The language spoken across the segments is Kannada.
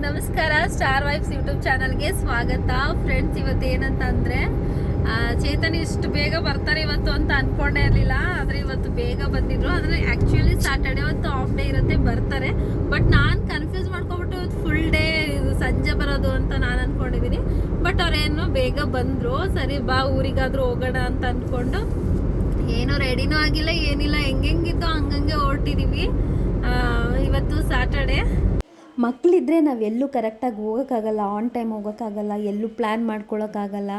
ನಮಸ್ಕಾರ. ಸ್ಟಾರ್ ವೈಬ್ಸ್ ಯೂಟ್ಯೂಬ್ ಚಾನಲ್ಗೆ ಸ್ವಾಗತ. ಫ್ರೆಂಡ್ಸ್, ಇವತ್ತು ಏನಂತಂದರೆ ಚೇತನ್ ಇಷ್ಟು ಬೇಗ ಬರ್ತಾರೆ ಇವತ್ತು ಅಂತ ಅಂದ್ಕೊಂಡೇ ಇರಲಿಲ್ಲ. ಆದರೆ ಇವತ್ತು ಬೇಗ ಬಂದಿದ್ರು. ಆದರೆ ಆ್ಯಕ್ಚುಲಿ ಸ್ಯಾಟರ್ಡೆ ಇವತ್ತು ಆಫ್ ಡೇ ಇರುತ್ತೆ, ಬರ್ತಾರೆ. ಬಟ್ ನಾನು ಕನ್ಫ್ಯೂಸ್ ಮಾಡ್ಕೊಬಿಟ್ಟು ಇವತ್ತು ಫುಲ್ ಡೇ ಸಂಜೆ ಬರೋದು ಅಂತ ನಾನು ಅಂದ್ಕೊಂಡಿದ್ದೀನಿ. ಬಟ್ ಅವ್ರೇನು ಬೇಗ ಬಂದರು. ಸರಿ ಬಾ ಊರಿಗಾದರೂ ಹೋಗೋಣ ಅಂತ ಅಂದ್ಕೊಂಡು ಏನೋ ರೆಡಿನೂ ಆಗಿಲ್ಲ, ಏನಿಲ್ಲ, ಹೆಂಗಿತ್ತು ಹಂಗಂಗೆ ಹೊರಟಿದ್ದೀವಿ. ಇವತ್ತು ಸ್ಯಾಟರ್ಡೆ. ಮಕ್ಕಳಿದ್ರೆ ನಾವೆಲ್ಲೂ ಕರೆಕ್ಟಾಗಿ ಹೋಗೋಕ್ಕಾಗಲ್ಲ, ಆನ್ ಟೈಮ್ ಹೋಗೋಕ್ಕಾಗಲ್ಲ, ಎಲ್ಲೂ ಪ್ಲ್ಯಾನ್ ಮಾಡ್ಕೊಳ್ಳೋಕ್ಕಾಗಲ್ಲ.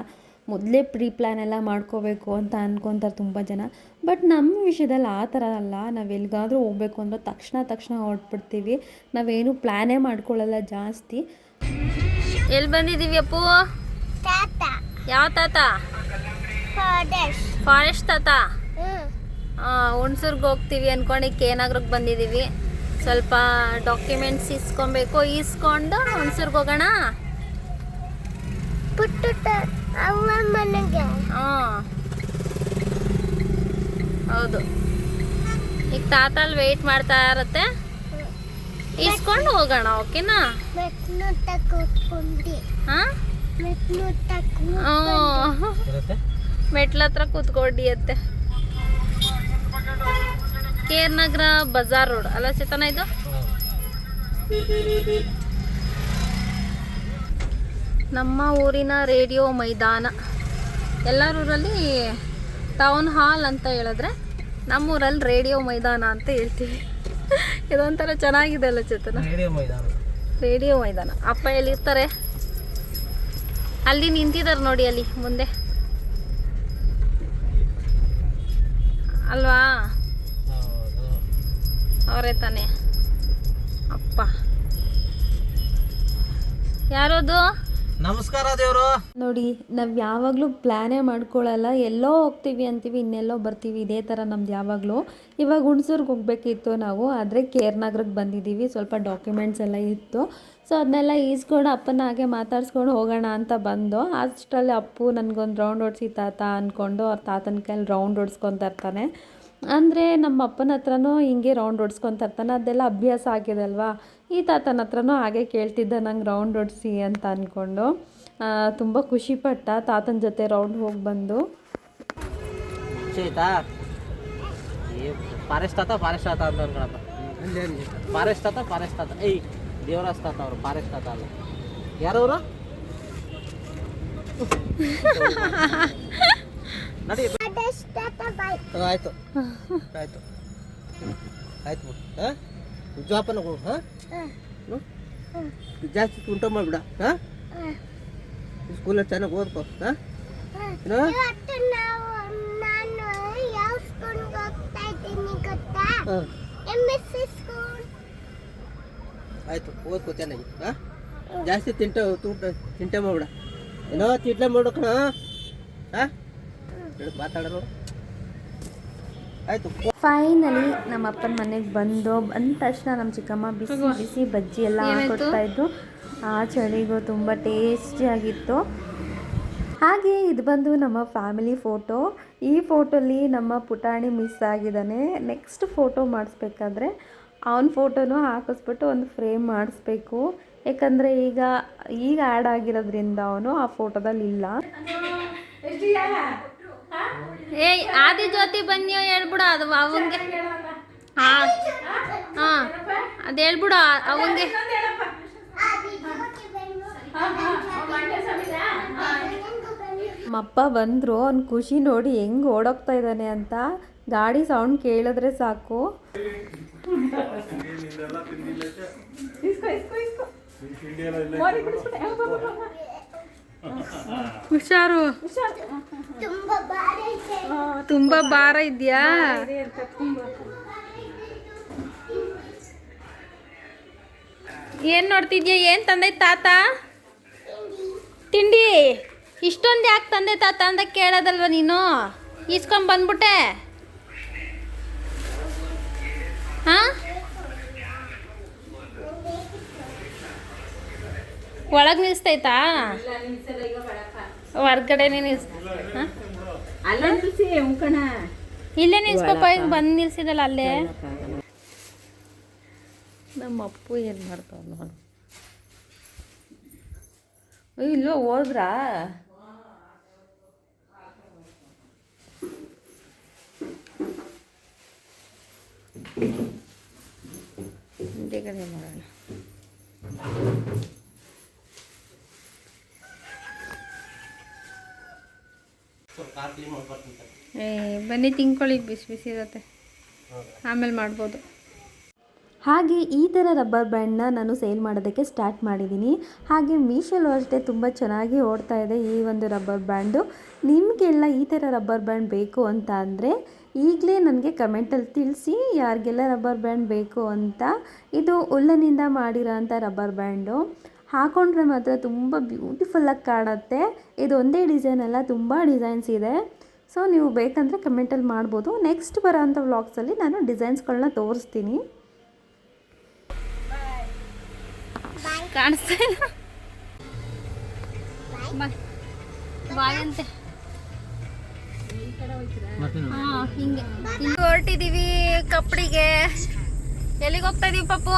ಮೊದಲೇ ಪ್ರೀ ಪ್ಲ್ಯಾನ್ ಎಲ್ಲ ಮಾಡ್ಕೋಬೇಕು ಅಂತ ಅಂದ್ಕೊತಾರೆ ತುಂಬ ಜನ. ಬಟ್ ನಮ್ಮ ವಿಷಯದಲ್ಲಿ ಆ ಥರ ಅಲ್ಲ. ನಾವು ಎಲ್ಲಿಗಾದರೂ ಹೋಗ್ಬೇಕು ಅಂದ್ರೆ ತಕ್ಷಣ ಹೊರಟ್ಬಿಡ್ತೀವಿ. ನಾವೇನು ಪ್ಲ್ಯಾನೇ ಮಾಡ್ಕೊಳ್ಳಲ್ಲ ಜಾಸ್ತಿ. ಎಲ್ಲಿ ಬಂದಿದ್ದೀವಿ ಅಪ್ಪು? ಯಾವ ತಾತ? ಫಾರೆಸ್ಟ್ ತಾತ. ಹುಣಸೂರ್ಗೆ ಹೋಗ್ತೀವಿ ಅಂದ್ಕೊಂಡು ಕೇನಾಗ್ರಿಗೆ ಬಂದಿದ್ದೀವಿ. ಸ್ವಲ್ಪ ಡಾಕ್ಯುಮೆಂಟ್ಸ್ ಇಸ್ಕೊಂಡು ಹುಣಸೂರ್ಗೆ ಹೋಗೋಣ. ಹೌದು, ಈಗ ತಾತ ಅಲ್ಲಿ ವೆಯ್ಟ್ ಮಾಡ್ತಾ ಇರತ್ತೆ, ಇಸ್ಕೊಂಡು ಹೋಗೋಣ. ಓಕೆನಾ? ಮೆಟ್ಲ ಹತ್ರ ಕೂತ್ಕೊಂಡಿಯತ್ತೆ. ಕೇರ್ ನಗರ ಬಜಾರ್ ರೋಡ್ ಅಲ್ಲ ಚೇತನ ಇದು? ನಮ್ಮ ಊರಿನ ರೇಡಿಯೋ ಮೈದಾನ. ಎಲ್ಲರೂರಲ್ಲಿ ಟೌನ್ ಹಾಲ್ ಅಂತ ಹೇಳಿದ್ರೆ ನಮ್ಮೂರಲ್ಲಿ ರೇಡಿಯೋ ಮೈದಾನ ಅಂತ ಹೇಳ್ತೀವಿ. ಇದೊಂಥರ ಚೆನ್ನಾಗಿದೆ ಅಲ್ಲ ಚೇತನ? ರೇಡಿಯೋ ಮೈದಾನ. ಅಪ್ಪ ಎಲ್ಲಿರ್ತಾರೆ? ಅಲ್ಲಿ ನಿಂತಿದ್ದಾರೆ ನೋಡಿ, ಅಲ್ಲಿ ಮುಂದೆ ಅಲ್ವಾ? ಅವರೇ ತಾನೇ ಅಪ್ಪ. ಯಾರದು? ನಮಸ್ಕಾರ ದೇವರು. ನೋಡಿ, ನಾವು ಯಾವಾಗಲೂ ಪ್ಲ್ಯಾನೇ ಮಾಡ್ಕೊಳ್ಳಲ್ಲ. ಎಲ್ಲೋ ಹೋಗ್ತೀವಿ ಅಂತೀವಿ, ಇನ್ನೆಲ್ಲೋ ಬರ್ತೀವಿ. ಇದೇ ಥರ ನಮ್ದು ಯಾವಾಗಲೂ. ಇವಾಗ ಹುಣಸೂರ್ಗೆ ಹೋಗಬೇಕಿತ್ತು ನಾವು, ಆದರೆ ಕೇರ್ ನಗರಕ್ಕೆ ಬಂದಿದ್ದೀವಿ. ಸ್ವಲ್ಪ ಡಾಕ್ಯುಮೆಂಟ್ಸ್ ಎಲ್ಲ ಇತ್ತು. ಸೊ ಅದನ್ನೆಲ್ಲ ಈಸ್ಕೊಂಡು ಅಪ್ಪನ ಹಾಗೆ ಮಾತಾಡ್ಸ್ಕೊಂಡು ಹೋಗೋಣ ಅಂತ ಬಂದು, ಅಷ್ಟರಲ್ಲಿ ಅಪ್ಪು ನನಗೊಂದು ರೌಂಡ್ ಓಡಿಸಿ ತಾತ ಅಂದ್ಕೊಂಡು ಅವ್ರ ತಾತನ ಕೈಲಿ ರೌಂಡ್ ಓಡಿಸ್ಕೊತಾ ಇರ್ತಾನೆ. ಅಂದರೆ ನಮ್ಮ ಅಪ್ಪನ ಹತ್ರನೂ ಹಿಂಗೆ ರೌಂಡ್ ಓಡಿಸ್ಕೊತಾ ಇರ್ತಾನೆ. ಅದೆಲ್ಲ ಅಭ್ಯಾಸ ಆಗಿದೆ ಅಲ್ವಾ. ಈ ತಾತನ ಹತ್ರನೂ ಹಾಗೆ ಕೇಳ್ತಿದ್ದ, ನಂಗೆ ರೌಂಡ್ ಓಡಿಸಿ ಅಂತ ಅಂದ್ಕೊಂಡು. ತುಂಬ ಖುಷಿಪಟ್ಟ ತಾತನ ಜೊತೆ ರೌಂಡ್ ಹೋಗಿ ಬಂದು. ಫಾರೆಸ್ಟ್ ತಾತ ಅಂತ ಅನ್ಕೊಳಪ್ಪ. ಫಾರೆಸ್ಟ್ ತಾತ ಏಯ್ ದೇವರಾಜ್ ತಾತ ಅವರು. ಫಾರೆಸ್ಟ್ ತಾತ ಅಲ್ಲ. ಯಾರವರು? ನಡಿ. ಆಯ್ತು ಜಾಪನ ಜಾಸ್ತಿ ಉಂಟ ಮಾಡ್ಬಿಡ. ಸ್ಕೂಲಲ್ಲಿ ಚೆನ್ನಾಗಿ ಓದ್ಕೋ. ಆಯ್ತು, ಓದ್ಕೋ ಚೆನ್ನಾಗಿ. ಜಾಸ್ತಿ ತಿಂಟ ಮಾಡ್ಬಿಡ. ಏನೋ ತಿಂಟ್ಲೆ ಮಾಡೋಕಣ. ಮಾತಾಡೋರು. ಆಯಿತು. ಫೈನಲಿ ನಮ್ಮ ಅಪ್ಪನ ಮನೆಗೆ ಬಂದ ತಕ್ಷಣ ನಮ್ಮ ಚಿಕ್ಕಮ್ಮ ಬಿಸಿ ಬಜ್ಜಿ ಎಲ್ಲ ಹಾಕೊಡ್ತಾಯಿದ್ರು. ಆ ಚಳಿಗೂ ತುಂಬ ಟೇಸ್ಟಿಯಾಗಿತ್ತು. ಹಾಗೆ ಇದು ಬಂದು ನಮ್ಮ ಫ್ಯಾಮಿಲಿ ಫೋಟೋ. ಈ ಫೋಟೋಲಿ ನಮ್ಮ ಪುಟಾಣಿ ಮಿಸ್ ಆಗಿದ್ದಾನೆ. ನೆಕ್ಸ್ಟ್ ಫೋಟೋ ಮಾಡಿಸ್ಬೇಕಾದ್ರೆ ಅವನ ಫೋಟೋನೂ ಹಾಕಿಸ್ಬಿಟ್ಟು ಒಂದು ಫ್ರೇಮ್ ಮಾಡಿಸ್ಬೇಕು. ಯಾಕಂದರೆ ಈಗ ಆ್ಯಡ್ ಆಗಿರೋದ್ರಿಂದ ಅವನು ಆ ಫೋಟೋದಲ್ಲಿ ಇಲ್ಲ. ಏಯ್ ಆದಿ ಜ್ಯೋತಿ ಬನ್ನಿ ಹೇಳ್ಬಿಡು. ಅದು ಅವಂಗೆ ಅದು ಹೇಳ್ಬಿಡು ಅವಂಗೆ. ನಮ್ಮಪ್ಪ ಬಂದರು. ಅವ್ನ ಖುಷಿ ನೋಡಿ ಹೆಂಗೆ ಓಡೋಗ್ತಾ ಇದ್ದಾನೆ ಅಂತ. ಗಾಡಿ ಸೌಂಡ್ ಕೇಳಿದ್ರೆ ಸಾಕು. ಹುಷಾರು, ತುಂಬಾ ಭಾರ ಇದೆಯಾ? ಏನ್ ನೋಡ್ತಿದ್ಯಾ? ಏನ್ ತಂದೆ ತಾತ? ತಿಂಡಿ ಇಷ್ಟೊಂದು ಯಾಕೆ ತಂದೆ ತಾತ ಅಂತ ಕೇಳೋದಲ್ವ ನೀನು? ಈಸ್ಕೊಂಡ್ ಬಂದ್ಬಿಟ್ಟೆ. ಒಳಗೆ ನಿಲ್ಸ್ತೈತಾ? ಹೊರ್ಗಡೆ ಇಲ್ಲೇ ನಿಲ್ಸ್ಕೊಪ್ಪ. ಈಗ ಬಂದು ನಿಲ್ಸಿದಲ್ಲ ಅಲ್ಲೇ. ನಮ್ಮ ಅಪ್ಪು ಏನು ಮಾಡ್ತಾವ ನೋಡು. ಇಲ್ಲೋ ಹೋದ್ರಾ? ಬೇಗನೆ ಮಾಡೋಣ. ಬನ್ನಿ ತಿನ್ಕೊಳ್ಳಿ, ಬಿಸಿ ಬಿಸಿ ಇರುತ್ತೆ, ಆಮೇಲೆ ಮಾಡ್ಬೋದು. ಹಾಗೆ ಈ ಥರ ರಬ್ಬರ್ ಬ್ಯಾಂಡ್ನ ನಾನು ಸೇಲ್ ಮಾಡೋದಕ್ಕೆ ಸ್ಟಾರ್ಟ್ ಮಾಡಿದ್ದೀನಿ. ಹಾಗೆ ಮೀಶೋಲ್ಲೂ ಅಷ್ಟೇ ತುಂಬ ಚೆನ್ನಾಗಿ ಓಡ್ತಾ ಇದೆ ಈ ಒಂದು ರಬ್ಬರ್ ಬ್ಯಾಂಡು. ನಿಮಗೆಲ್ಲ ಈ ಥರ ರಬ್ಬರ್ ಬ್ಯಾಂಡ್ ಬೇಕು ಅಂತ ಅಂದರೆ ಈಗಲೇ ನನಗೆ ಕಮೆಂಟಲ್ಲಿ ತಿಳಿಸಿ ಯಾರಿಗೆಲ್ಲ ರಬ್ಬರ್ ಬ್ಯಾಂಡ್ ಬೇಕು ಅಂತ. ಇದು ಉಲ್ಲನಿಂದ ಮಾಡಿರೋ ಅಂಥ ರಬ್ಬರ್ ಬ್ಯಾಂಡು. ಹಾಕೊಂಡ್ರೆ ಮಾತ್ರ ತುಂಬ ಬ್ಯೂಟಿಫುಲ್ಲಾಗಿ ಕಾಣುತ್ತೆ. ಇದು ಒಂದೇ ಡಿಸೈನ್ ಅಲ್ಲ, ತುಂಬ ಡಿಸೈನ್ಸ್ ಇದೆ. ಸೊ ನೀವು ಬೇಕಂದರೆ ಕಮೆಂಟಲ್ಲಿ ಮಾಡ್ಬೋದು. ನೆಕ್ಸ್ಟ್ ಬರೋ ಅಂಥ ವ್ಲಾಗ್ಸಲ್ಲಿ ನಾನು ಡಿಸೈನ್ಸ್ಗಳನ್ನ ತೋರಿಸ್ತೀನಿ. ಕಾಣಿಸ್ತಾ ಇಲ್ಲ ಬಾಯಂತೆ. ಹಿಂಗೆ ಹೊರಟಿದೀವಿ ಕಪ್ಪಡಿಗೆ. ಎಲ್ಲಿಗೆ ಹೋಗ್ತಾ ಇದೀವಿ ಪಪ್ಪು?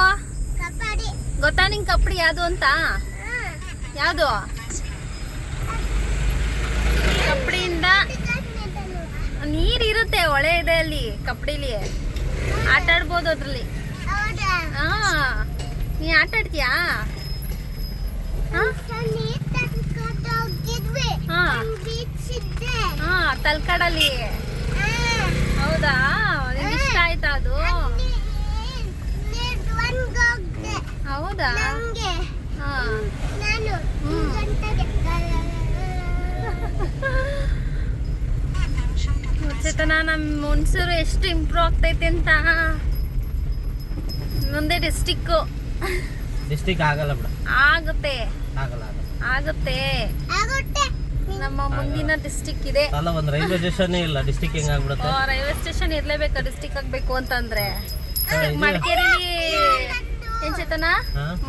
ಗೊತ್ತಾ ನಿಂಗೆ ಕಪ್ಪಡಿ ಯಾವುದು ಅಂತ? ಯಾವುದು? ಕಪ್ಪಡಿಯಿಂದ ನೀರಿರುತ್ತೆ, ಹೊಳೆ ಇದೆ ಅಲ್ಲಿ ಕಪ್ಪಡಿಲಿ, ಆಟ ಆಡ್ಬೋದು ಅದ್ರಲ್ಲಿ. ಹಾ, ನೀ ಆಟ ಆಡ್ತೀಯಾ? ತಲ್ಕಾಡಲ್ಲಿ. ಹೌದಾ, ನಿಮ್ಗೆ ಇಷ್ಟ ಆಯ್ತಾ ಅದು? ಹೌದಾ? ಚೇತನ, ನಮ್ಮ ಹುಣಸೂರು ಎಷ್ಟು ಇಂಪ್ರೂವ್ ಆಗ್ತೈತೆ ಅಂತ. ಮುಂದೆ ಡಿಸ್ಟಿಕ್ ಆಗಲ್ಲ ಬಿಡ. ಆಗುತ್ತೆ ಆಗುತ್ತೆ. ನಮ್ಮ ಮುಂದಿನ ಡಿಸ್ಟಿಕ್ ಇದೆ. ಅಲ್ಲ, ಒಂದು ರೈಲ್ವೆ ಸ್ಟೇಷನ್ ಇಲ್ಲ, ಡಿಸ್ಟಿಕ್ ಹೆಂಗ್ ಆಗ್ಬಿಡುತ್ತೆ? ರೈಲ್ವೆ ಸ್ಟೇಷನ್ ಇರ್ಲೇಬೇಕಾ ಡಿಸ್ಟಿಕ್ ಆಗ್ಬೇಕು ಅಂತಂದ್ರೆ? ಮಡಿಕೇರಿಲಿ ಏನ್ ಚೇತನ?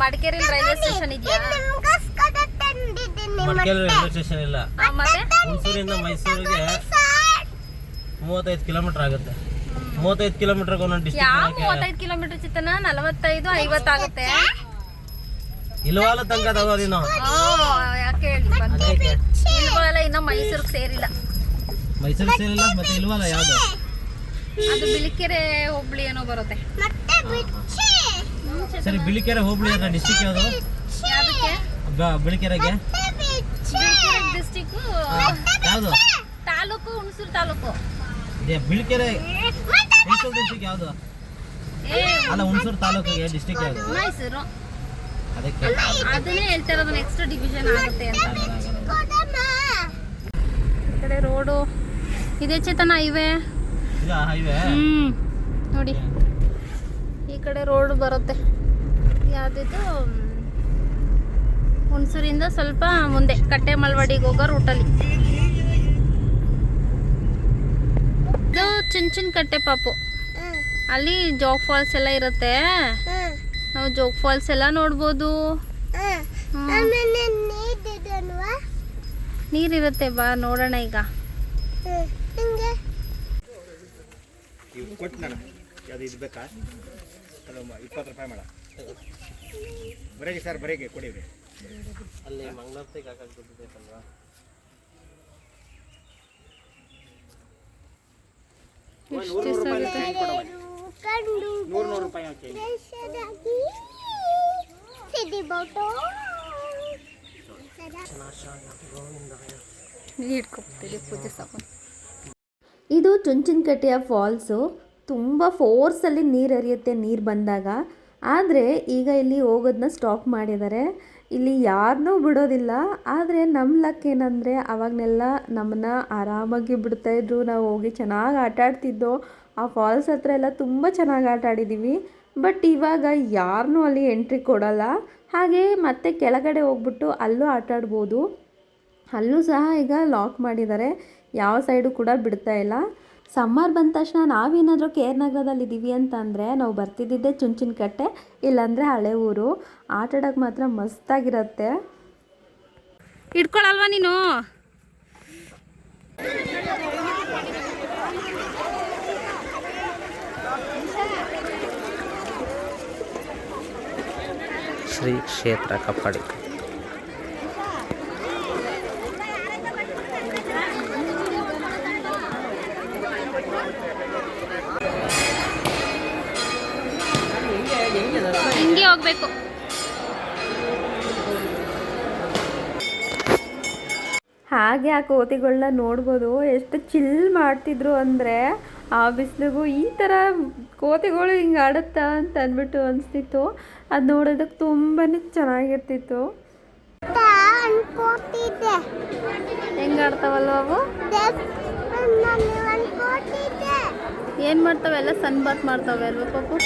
ಮಡಿಕೇರಿಲಿ ರೈಲ್ವೆ ಸ್ಟೇಷನ್ ಇದೆಯಾ? ಮಡಿಕೇರಿ ರೈಲ್ವೆ ಸ್ಟೇಷನ್ ಇಲ್ಲ. ಮತ್ತೆ ಹುಣಸೂರಿಂದ ಮೈಸೂರಿಗೆ 35 ಕಿಲೋಮೀಟರ್ ಆಗುತ್ತೆ. 35 ಕಿಲೋಮೀಟರ್ ಒಂದೊಂದು ಯಾವ ಡಿಸ್ಟಿಕ್. 35 ಕಿಲೋಮೀಟರ್ ಚಿತ್ತನ? 45 50 ಆಗುತ್ತೆ. ಇಲ್ವಾಲ ತನಕ ತಗೋ ನೀನು. ಯಾಕೆ ಹೇಳಿ ಇಲ್ವಾಲ ಇನ್ನ ಮೈಸೂರಿಗೆ ಸೇರಿಲ್ಲ. ಮೈಸೂರು ಸೇರಿಲ್ಲ, ಮತ್ತೆ ಇಲ್ವಾಲ ಯಾವ್ದು? ಅದು ಬಿಳಿಕೆರೆ ಹೋಬಳಿ ಏನೋ ಬರುತ್ತೆ. ಸರಿ, ಬಿಳಿಕೆರೆ ಹೋಬಳಿ ಅಂತ ಡಿಸ್ಟಿಕ್ ಯಾವ್ದು? ಯಾವ್ದಕ್ಕೆ? ಬಿಳಿಕೆರೆಗೆ ಬಿಳಿಕೆರೆ ಡಿಸ್ಟಿಕ್ ಯಾವ್ದು? ತಾಲೂಕು ಹುಣಸೂರು ತಾಲೂಕು. ಬಿಳಿಕೆರೆ ಹುಣಸೂರು ಡಿಸ್ಟಿಕ್ ಯಾವ್ದು? ಅಲ್ಲ, ಹುಣಸೂರು ತಾಲೂಕಿಗೆ ಡಿಸ್ಟಿಕ್ ಯಾವ್ದು? ಮೈಸೂರು. ಅದಕ್ಕೆ ಅದನ್ನೇ ಹೇಳ್ತಾ ಇರೋದು, ನೆಕ್ಸ್ಟ್ ಡಿವಿಷನ್ ಆಗುತ್ತೆ ಅಂತ. ಈ ಕಡೆ ರೋಡು ಇದೆ ಚೇತನ, ಹೈವೇ. ನೋಡಿ, ಈ ಕಡೆ ರೋಡ್ ಬರುತ್ತೆ. ಯಾವ್ದಿದು? ಹುಣಸೂರಿಂದ ಸ್ವಲ್ಪ ಮುಂದೆ ಕಟ್ಟೆ ಮಲ್ವಾಡಿಗೆ ಹೋಗೋ ರೂಟಲ್ಲಿ. ಇದು ಚಿನ್ ಕಟ್ಟೆ ಪಾಪು. ಅಲ್ಲಿ ಜೋಗ್ ಫಾಲ್ಸ್ ಎಲ್ಲ ಇರುತ್ತೆ. ನಾವು ಜೋಗ್ ಫಾಲ್ಸ್ ಎಲ್ಲ ನೋಡ್ಬೋದು. ನೀರಿರುತ್ತೆ, ಬಾ ನೋಡೋಣ ಈಗ. ಬರೇಗೆ ಸರ್, ಬರೇಗೆ ಕೊಡಿವ್ರಿ. ಅಲ್ಲಿ ಮಂಗಳೂರಿಗೆ ಹಾಕಲ್ವಾ? ಇದು ಚುಂಚನಕಟ್ಟೆಯ ಫಾಲ್ಸು. ತುಂಬ ಫೋರ್ಸಲ್ಲಿ ನೀರು ಹರಿಯುತ್ತೆ ನೀರು ಬಂದಾಗ. ಆದರೆ ಈಗ ಇಲ್ಲಿ ಹೋಗೋದನ್ನ ಸ್ಟಾಪ್ ಮಾಡಿದ್ದಾರೆ. ಇಲ್ಲಿ ಯಾರನ್ನೂ ಬಿಡೋದಿಲ್ಲ. ಆದರೆ ನಮ್ಮ ಲಕ್ ಏನಂದರೆ ಅವಾಗನೆಲ್ಲ ನಮ್ಮನ್ನ ಆರಾಮಾಗಿ ಬಿಡ್ತಾಯಿದ್ರು. ನಾವು ಹೋಗಿ ಚೆನ್ನಾಗಿ ಆಟ ಆಡ್ತಿದ್ದೋ. ಆ ಫಾಲ್ಸ್ ಹತ್ರ ಎಲ್ಲ ತುಂಬ ಚೆನ್ನಾಗಿ ಆಟ ಆಡಿದ್ದೀವಿ. ಬಟ್ ಇವಾಗ ಯಾರನ್ನೂ ಅಲ್ಲಿ ಎಂಟ್ರಿ ಕೊಡೋಲ್ಲ. ಹಾಗೆ ಮತ್ತೆ ಕೆಳಗಡೆ ಹೋಗ್ಬಿಟ್ಟು ಅಲ್ಲೂ ಆಟ ಆಡ್ಬೋದು. ಅಲ್ಲೂ ಸಹ ಈಗ ಲಾಕ್ ಮಾಡಿದ್ದಾರೆ, ಯಾವ ಸೈಡು ಕೂಡ ಬಿಡ್ತಾ ಇಲ್ಲ. ಸಮ್ಮರ್ ಬಂದ ತಕ್ಷಣ ನಾವೇನಾದರೂ ಕೆ ಆರ್ ನಗರದಲ್ಲಿದ್ದೀವಿ ಅಂತಂದರೆ ನಾವು ಬರ್ತಿದ್ದಿದ್ದೆ ಚುಂಚನಕಟ್ಟೆ, ಇಲ್ಲಾಂದರೆ ಹಳೆ ಊರು. ಆಟ ಆಡೋಕ್ಕೆ ಮಾತ್ರ ಮಸ್ತಾಗಿರುತ್ತೆ. ಇಟ್ಕೊಳಲ್ವಾ ನೀನು? ಶ್ರೀ ಕ್ಷೇತ್ರ ಕಪ್ಪಡಿ. ಹಿಂಗೆ ಹೋಗ್ಬೇಕು. ಹಾಗೆ ಆ ಕೋತಿಗಳನ್ನ ನೋಡ್ಬೋದು ಎಷ್ಟು ಚಿಲ್ ಮಾಡ್ತಿದ್ರು ಅಂದರೆ ಆ ಬಿಸಿಲಿಗೂ ಈ ಥರ ಕೋತಿಗಳು ಹಿಂಗೆ ಆಡುತ್ತಾ ಅಂತ ಅಂದ್ಬಿಟ್ಟು ಅನಿಸ್ತಿತ್ತು. ಅದು ನೋಡೋದಕ್ಕೆ ತುಂಬಾ ಚೆನ್ನಾಗಿರ್ತಿತ್ತು. ಹೆಂಗೆ ಆಡ್ತಾವಲ್ವ ಅವು, ಏನು ಮಾಡ್ತಾವೆ ಎಲ್ಲ ಸನ್ ಬಾತ್ ಮಾಡ್ತಾವೆ ಅಲ್ವ ಪಾಪು.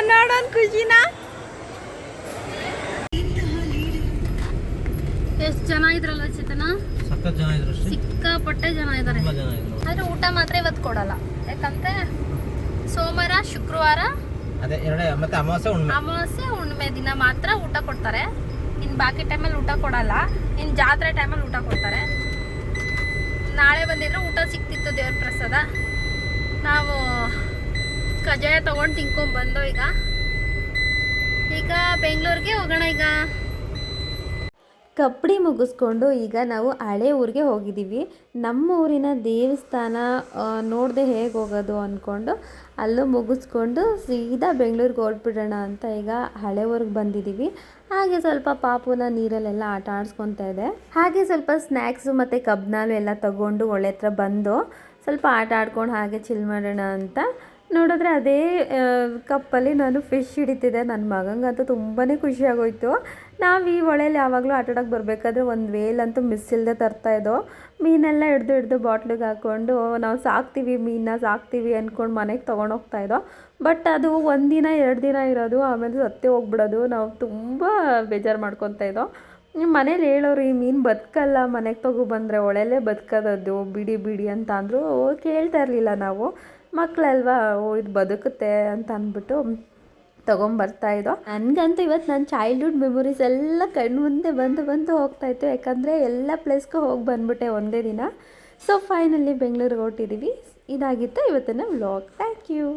ನೋಡೋಣ ಖುಷಿನ. ಎಷ್ಟು ಜನ ಇದ್ರಲ್ಲ ಚೇತನ, ಸಖತ್ ಜನ ಇದ್ರು, ಸಿಕ್ಕಾಪಟ್ಟೆ ಜನ ಇದ್ದಾರೆ. ತುಂಬಾ ಜನ ಇದ್ರು. ಆದ್ರೆ ಊಟ ಮಾತ್ರ ಇವತ್ತು ಕೊಡಲ್ಲ, ಯಾಕಂದ್ರೆ ಸೋಮವಾರ ಶುಕ್ರವಾರ ಅದೇ ಎರಡೇ, ಮತ್ತೆ ಅಮಾವಾಸ್ಯೆ ಹುಣ್ಣಿಮೆ ದಿನ ಮಾತ್ರ ಊಟ ಕೊಡ್ತಾರೆ. ಇನ್ನು ಬಾಕಿ ಟೈಮಲ್ಲಿ ಊಟ ಕೊಡಲ್ಲ. ಇನ್ನು ಜಾತ್ರೆ ಟೈಮಲ್ಲಿ ಊಟ ಕೊಡ್ತಾರೆ. ನಾಳೆ ಬಂದಿದ್ರೆ ಊಟ ಸಿಕ್ತಿತ್ತು, ದೇವ್ರ ಪ್ರಸಾದ. ನಾವು ಕಜ್ಜಾಯ ತೊಗೊಂಡು ತಿನ್ಕೊಂಡು ಬಂದೋ. ಈಗ ಬೆಂಗಳೂರಿಗೆ ಹೋಗೋಣ. ಈಗ ಕಪ್ಪಡಿ ಮುಗಿಸ್ಕೊಂಡು ಈಗ ನಾವು ಹಳೆ ಊರಿಗೆ ಹೋಗಿದ್ದೀವಿ. ನಮ್ಮ ಊರಿನ ದೇವಸ್ಥಾನ ನೋಡದೆ ಹೇಗೆ ಹೋಗೋದು ಅಂದ್ಕೊಂಡು ಅಲ್ಲೂ ಮುಗಿಸ್ಕೊಂಡು ಸೀದಾ ಬೆಂಗಳೂರಿಗೆ ಹೊರಟ್ಬಿಡೋಣ ಅಂತ ಈಗ ಹಳೆ ಊರಿಗೆ ಬಂದಿದ್ದೀವಿ. ಹಾಗೆ ಸ್ವಲ್ಪ ಪಾಪುನ ನೀರಲ್ಲೆಲ್ಲ ಆಟ ಆಡಿಸ್ಕೊತಾ ಇದೆ. ಹಾಗೆ ಸ್ವಲ್ಪ ಸ್ನ್ಯಾಕ್ಸು ಮತ್ತು ಕಬ್ನಾಲು ಎಲ್ಲ ತಗೊಂಡು ಒಳ್ಳೆ ಹತ್ರ ಬಂದು ಸ್ವಲ್ಪ ಆಟ ಆಡ್ಕೊಂಡು ಹಾಗೆ ಚಿಲ್ ಮಾಡೋಣ ಅಂತ ನೋಡಿದ್ರೆ ಅದೇ ಕಪ್ಪಲ್ಲಿ ನಾನು ಫಿಶ್ ಹಿಡಿತಿದ್ದೆ. ನನ್ನ ಮಗಂಗಂತೂ ತುಂಬಾ ಖುಷಿಯಾಗೋಯ್ತು. ನಾವು ಈ ಹೊಳೆಯಲ್ಲಿ ಯಾವಾಗಲೂ ಆಟಾಡೋಕ್ಕೆ ಬರಬೇಕಾದ್ರೆ ಒಂದು ವೇಲಂತೂ ಮಿಸ್ ಇಲ್ಲದೆ ತರ್ತಾಯಿದ್ದೋ. ಮೀನೆಲ್ಲ ಹಿಡ್ದು ಬಾಟ್ಲಿಗೆ ಹಾಕ್ಕೊಂಡು ನಾವು ಸಾಕ್ತೀವಿ ಅಂದ್ಕೊಂಡು ಮನೆಗೆ ತೊಗೊಂಡೋಗ್ತಾಯಿದ್ದೋ. ಬಟ್ ಅದು 1 ದಿನ 2 ದಿನ ಇರೋದು, ಆಮೇಲೆ ಸತ್ತೇ ಹೋಗ್ಬಿಡೋದು. ನಾವು ತುಂಬ ಬೇಜಾರು ಮಾಡ್ಕೊತಾ ಇದ್ದೋ. ನಿಮ್ಮ ಮನೇಲಿ ಹೇಳೋರು ಈ ಮೀನು ಬದುಕಲ್ಲ, ಮನೆಗೆ ತೊಗೊಬಂದರೆ ಹೊಳೆಯಲ್ಲೇ ಬದುಕೋದದು, ಬಿಡಿ ಅಂತ ಅಂದರು. ಕೇಳ್ತಾ ಇರಲಿಲ್ಲ ನಾವು, ಮಕ್ಕಳಲ್ವಾ, ಇದು ಬದುಕುತ್ತೆ ಅಂತ ಅಂದ್ಬಿಟ್ಟು ತೊಗೊಂಬರ್ತಾಯಿದ್ದೋ. ನನಗಂತೂ ಇವತ್ತು ನನ್ನ ಚೈಲ್ಡ್ಹುಡ್ ಮೆಮೊರೀಸ್ ಎಲ್ಲ ಕಣ್ಣು ಮುಂದೆ ಬಂದು ಹೋಗ್ತಾಯಿತ್ತು. ಯಾಕಂದರೆ ಎಲ್ಲ ಪ್ಲೇಸ್ಗೂ ಹೋಗಿ ಬಂದ್ಬಿಟ್ಟೆ ಒಂದೇ ದಿನ. ಸೊ ಫೈನಲಿ ಬೆಂಗಳೂರಿಗೆ ಹೊರಟಿದ್ದೀವಿ. ಇದಾಗಿತ್ತು ಇವತ್ತಿನ ವ್ಲಾಗ್. Thank you.